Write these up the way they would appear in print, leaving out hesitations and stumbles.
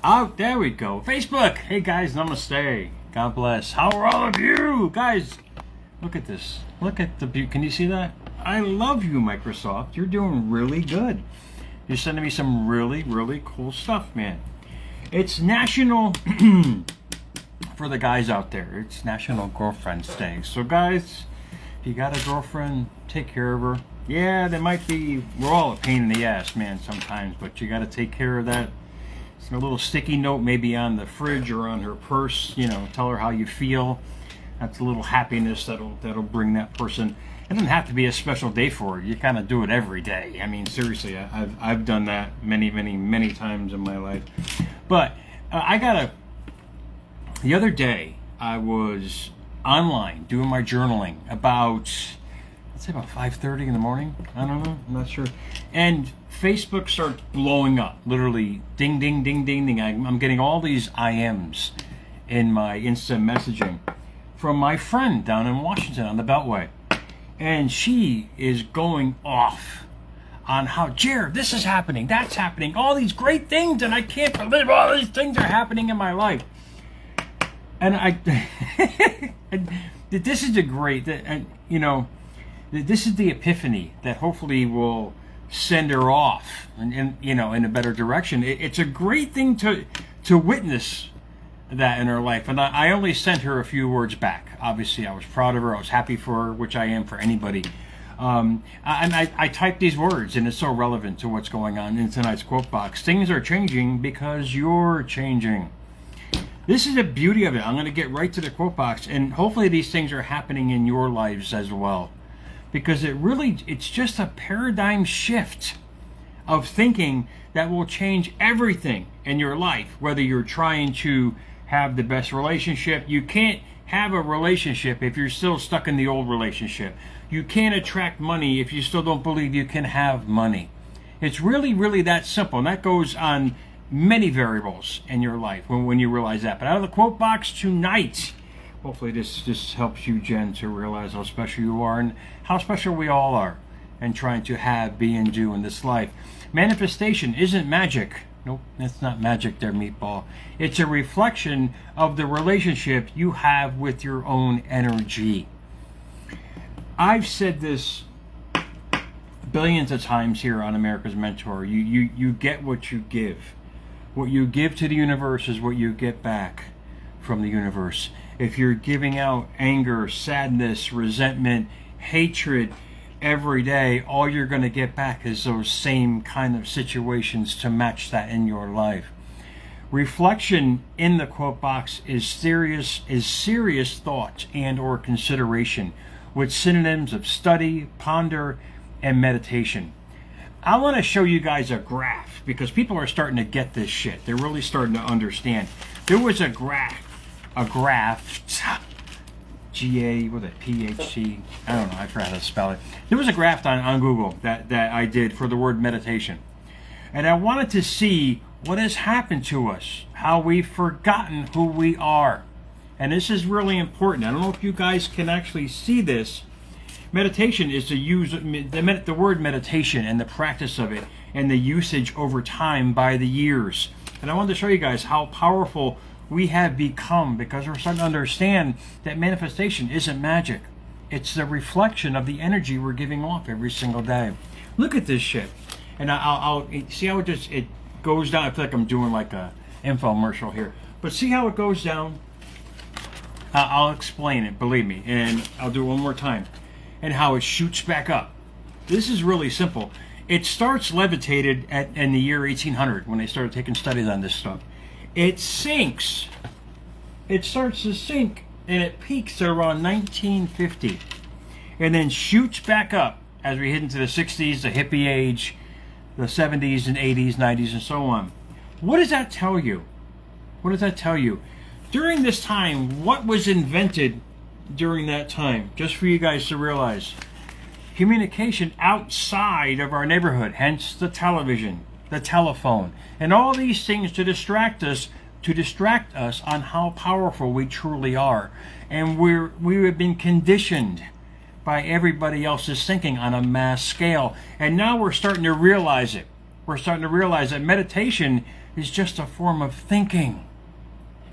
Oh, there we go. Facebook. Hey guys, namaste. God bless. How are all of you? Guys, look at this. Look at the beauty. Can you see that? I love you, Microsoft. You're doing really good. You're sending me some really, really cool stuff, man. It's National, for the guys out there, it's National Girlfriend's Day. So guys, if you got a girlfriend, take care of her. Yeah, they might be, we're all a pain in the ass, man, sometimes, but you got to take care of that. A little sticky note maybe on the fridge or on her purse, you know, tell her how you feel. That's a little happiness that'll bring that person. It doesn't have to be a special day for her. You kind of do it every day. I mean, seriously, I've done that many times in my life. But the other day I was online doing my journaling about, let's say about 5:30 in the morning. I don't know, I'm not sure. And Facebook started blowing up, literally ding, ding, ding, ding, ding. I'm getting all these IMs in my instant messaging from my friend down in Washington on the Beltway. And she is going off on how, Jared, this is happening, that's happening, all these great things, and I can't believe all these things are happening in my life. And this is a great, you know, this is the epiphany that hopefully will send her off and you know, in a better direction. It's a great thing to witness that in her life. And I only sent her a few words back. Obviously, I was proud of her. I was happy for her, which I am for anybody. And I typed these words, and it's so relevant to what's going on in tonight's quote box. Things are changing because you're changing. This is the beauty of it. I'm going to get right to the quote box, and hopefully these things are happening in your lives as well. Because it's just a paradigm shift of thinking that will change everything in your life. Whether you're trying to have the best relationship, you can't have a relationship if you're still stuck in the old relationship. You can't attract money if you still don't believe you can have money. It's really, really that simple. And that goes on many variables in your life when you realize that. But out of the quote box tonight, hopefully this helps you, Jen, to realize how special you are and how special we all are and trying to have, be, and do in this life. Manifestation isn't magic. Nope, that's not magic there, meatball. It's a reflection of the relationship you have with your own energy. I've said this billions of times here on America's Mentor. You get what you give. What you give to the universe is what you get back from the universe. If you're giving out anger, sadness, resentment, hatred every day, all you're going to get back is those same kind of situations to match that in your life. Reflection in the quote box is serious thought and or consideration with synonyms of study, ponder, and meditation. I want to show you guys a graph because people are starting to get this shit. They're really starting to understand. There was a graph, G-A, what is it, P-H-T, I don't know, I forgot how to spell it. There was a graph on Google that I did for the word meditation. And I wanted to see what has happened to us, how we've forgotten who we are. And this is really important. I don't know if you guys can actually see this. Meditation is to use the word meditation and the practice of it and the usage over time by the years. And I wanted to show you guys how powerful we have become because we're starting to understand that manifestation isn't magic. It's the reflection of the energy we're giving off every single day. Look at this shit. And I'll see how it goes down. I feel like I'm doing like a infomercial here. But see how it goes down? I'll explain it, believe me. And I'll do it one more time. And how it shoots back up. This is really simple. It starts levitated in the year 1800 when they started taking studies on this stuff. It sinks. It starts to sink and it peaks at around 1950 and then shoots back up as we head into the 60s, the hippie age, the 70s and 80s, 90s, and so on. What does that tell you? What does that tell you? During this time, what was invented during that time? Just for you guys to realize. Communication outside of our neighborhood, hence the television, the telephone, and all these things to distract us on how powerful we truly are. And we have been conditioned by everybody else's thinking on a mass scale. And now we're starting to realize it. We're starting to realize that meditation is just a form of thinking.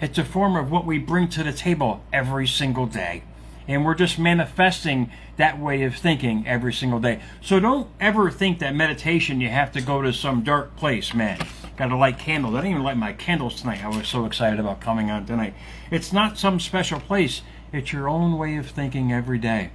It's a form of what we bring to the table every single day. And we're just manifesting that way of thinking every single day. So don't ever think that meditation, you have to go to some dark place, man. Got to light candles. I didn't even light my candles tonight. I was so excited about coming on tonight. It's not some special place. It's your own way of thinking every day.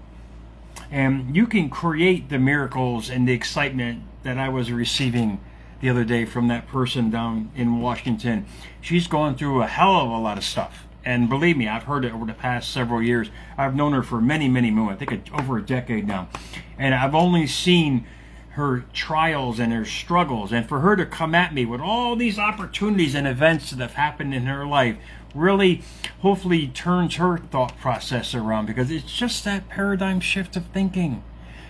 And you can create the miracles and the excitement that I was receiving the other day from that person down in Washington. She's going through a hell of a lot of stuff. And believe me, I've heard it over the past several years. I've known her for many, many moons. I think over a decade now. And I've only seen her trials and her struggles. And for her to come at me with all these opportunities and events that have happened in her life really, hopefully, turns her thought process around, because it's just that paradigm shift of thinking.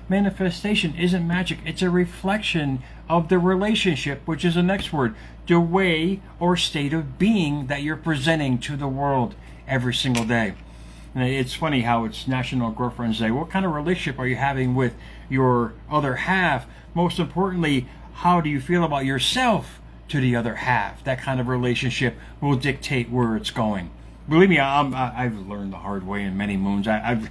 Manifestation isn't magic. It's a reflection of the relationship, which is the next word, the way or state of being that you're presenting to the world every single day. And it's funny how it's National Girlfriend's Day. What kind of relationship are you having with your other half? Most importantly, how do you feel about yourself to the other half? That kind of relationship will dictate where it's going. Believe me, I've learned the hard way in many moons. I've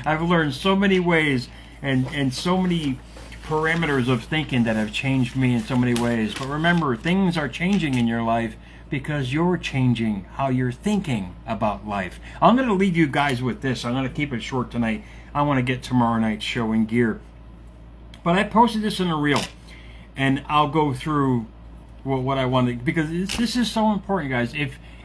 I've learned so many ways and so many parameters of thinking that have changed me in so many ways. But remember, things are changing in your life because you're changing how you're thinking about life. I'm going to leave you guys with this. I'm going to keep it short tonight. I want to get tomorrow night's show in gear. But I posted this in a reel, and I'll go through what I wanted, because this is so important, guys.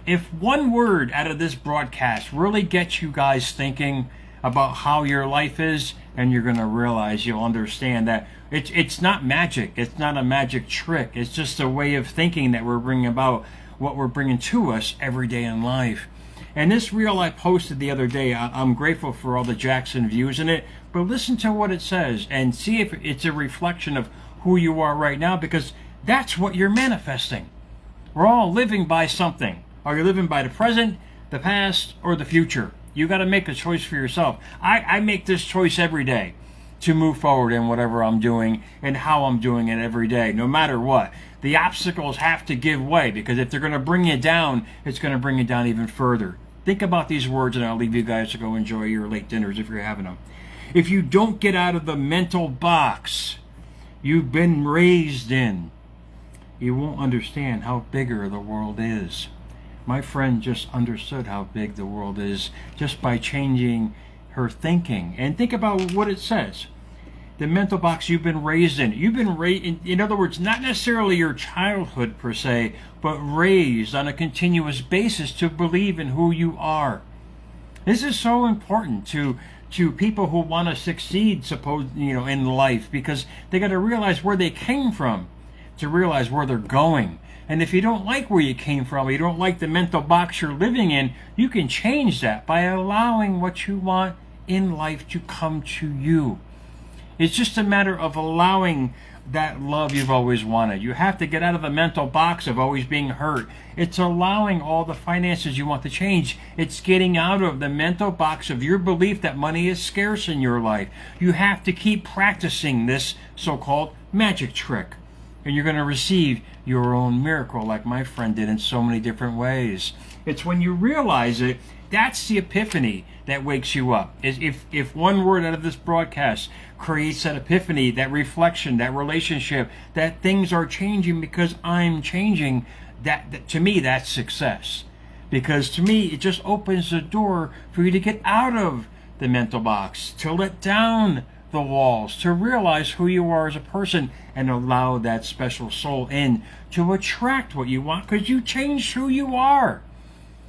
If one word out of this broadcast really gets you guys thinking about how your life is, and you're going to realize, you'll understand that it's not magic. It's not a magic trick. It's just a way of thinking that we're bringing about what we're bringing to us every day in life. And this reel I posted the other day, I'm grateful for all the Jackson views in it, but listen to what it says and see if it's a reflection of who you are right now, because that's what you're manifesting. We're all living by something. Are you living by the present, the past, or the future? You got to make a choice for yourself. I make this choice every day to move forward in whatever I'm doing and how I'm doing it every day, no matter what. The obstacles have to give way, because if they're going to bring you down, it's going to bring you down even further. Think about these words, and I'll leave you guys to go enjoy your late dinners if you're having them. If you don't get out of the mental box you've been raised in, you won't understand how bigger the world is. My friend just understood how big the world is just by changing her thinking. And think about what it says. The mental box you've been raised in. You've been raised, in other words, not necessarily your childhood per se, but raised on a continuous basis to believe in who you are. This is so important to people who want to succeed, in life, because they got to realize where they came from to realize where they're going. And if you don't like where you came from, you don't like the mental box you're living in, you can change that by allowing what you want in life to come to you. It's just a matter of allowing that love you've always wanted. You have to get out of the mental box of always being hurt. It's allowing all the finances you want to change. It's getting out of the mental box of your belief that money is scarce in your life. You have to keep practicing this so-called magic trick, and you're going to receive your own miracle, like my friend did in so many different ways. It's when you realize it, that's the epiphany that wakes you up. If one word out of this broadcast creates that epiphany, that reflection, that relationship, that things are changing because I'm changing, that to me, that's success. Because to me, it just opens the door for you to get out of the mental box, to let down the walls, to realize who you are as a person, and allow that special soul in to attract what you want, because you changed who you are.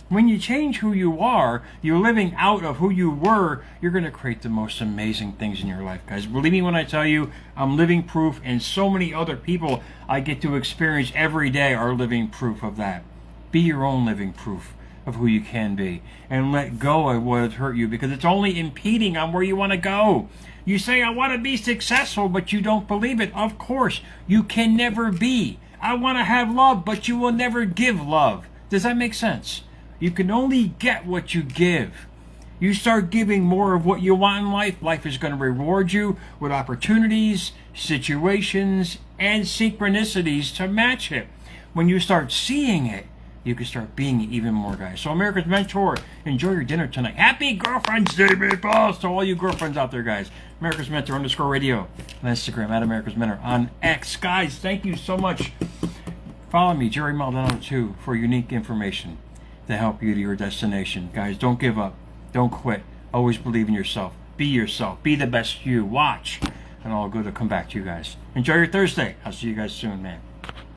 When you change who you are, you're living out of who you were, you're going to create the most amazing things in your life, guys. Believe me when I tell you, I'm living proof, and so many other people I get to experience every day are living proof of that. Be your own living proof of who you can be, and let go of what has hurt you, because it's only impeding on where you want to go. You say, I want to be successful, but you don't believe it. Of course, you can never be. I want to have love, but you will never give love. Does that make sense? You can only get what you give. You start giving more of what you want in life, life is going to reward you with opportunities, situations, and synchronicities to match it. when you start seeing it, you can start being it even more, guys. So America's Mentor, enjoy your dinner tonight. Happy Girlfriend's Day, meatballs, to all you girlfriends out there, guys. America's Mentor _radio on Instagram, at America's Mentor on X. Guys, thank you so much. Follow me, Jerry Maldonado, too, for unique information to help you to your destination. Guys, don't give up. Don't quit. Always believe in yourself. Be yourself. Be the best you. Watch. And all good will come back to you guys. Enjoy your Thursday. I'll see you guys soon, man.